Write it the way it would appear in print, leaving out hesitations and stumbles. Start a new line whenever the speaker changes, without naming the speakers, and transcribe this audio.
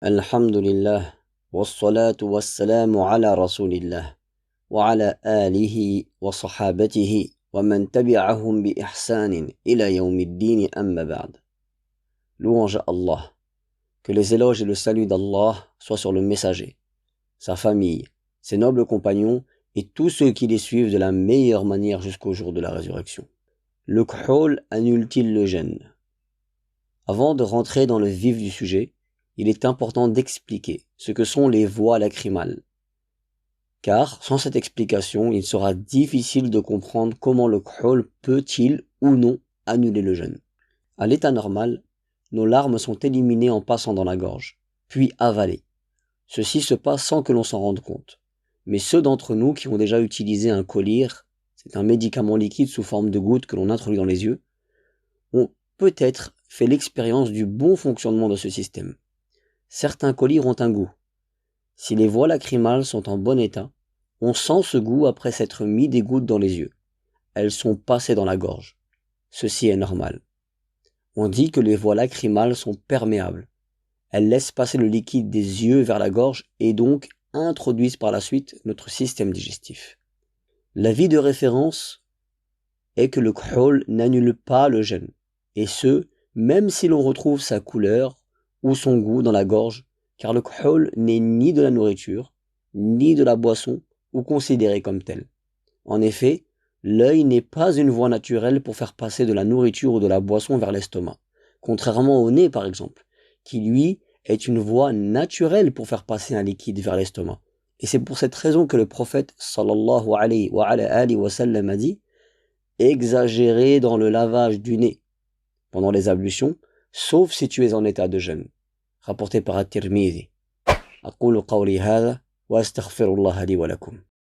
Alhamdulillah, wassalatu wassalamu ala rasulillah, wa ala alihi wa sahabatihi, wa man tabi'ahum bi ihsanin ila yawmiddin amma ba'd. Louange à Allah, que les éloges et le salut d'Allah soient sur le messager, sa famille, ses nobles compagnons et tous ceux qui les suivent de la meilleure manière jusqu'au jour de la résurrection. Le k'hol annule-t-il le jeûne? Avant de rentrer dans le vif du sujet, il est important d'expliquer ce que sont les voies lacrymales. Car sans cette explication, il sera difficile de comprendre comment le k'hol peut-il ou non annuler le jeûne. À l'état normal, nos larmes sont éliminées en passant dans la gorge, puis avalées. Ceci se passe sans que l'on s'en rende compte. Mais ceux d'entre nous qui ont déjà utilisé un collyre, c'est un médicament liquide sous forme de gouttes que l'on introduit dans les yeux, ont peut-être fait l'expérience du bon fonctionnement de ce système. Certains collyres ont un goût. Si les voies lacrymales sont en bon état, on sent ce goût après s'être mis des gouttes dans les yeux. Elles sont passées dans la gorge. Ceci est normal. On dit que les voies lacrymales sont perméables. Elles laissent passer le liquide des yeux vers la gorge et donc introduisent par la suite notre système digestif. L'avis de référence est que le k'hol n'annule pas le jeûne, et ce, même si l'on retrouve sa couleur ou son goût dans la gorge, car le k'hol n'est ni de la nourriture, ni de la boisson, ou considéré comme tel. En effet, l'œil n'est pas une voie naturelle pour faire passer de la nourriture ou de la boisson vers l'estomac, contrairement au nez par exemple, qui lui est une voie naturelle pour faire passer un liquide vers l'estomac. Et c'est pour cette raison que le prophète sallallahu alayhi wa sallam a dit « Exagérez dans le lavage du nez pendant les ablutions, sauf si tu es en état de jeûne. » Rapporté par At-Tirmidhi. أقول قولي هذا وأستغفر الله لي ولكم.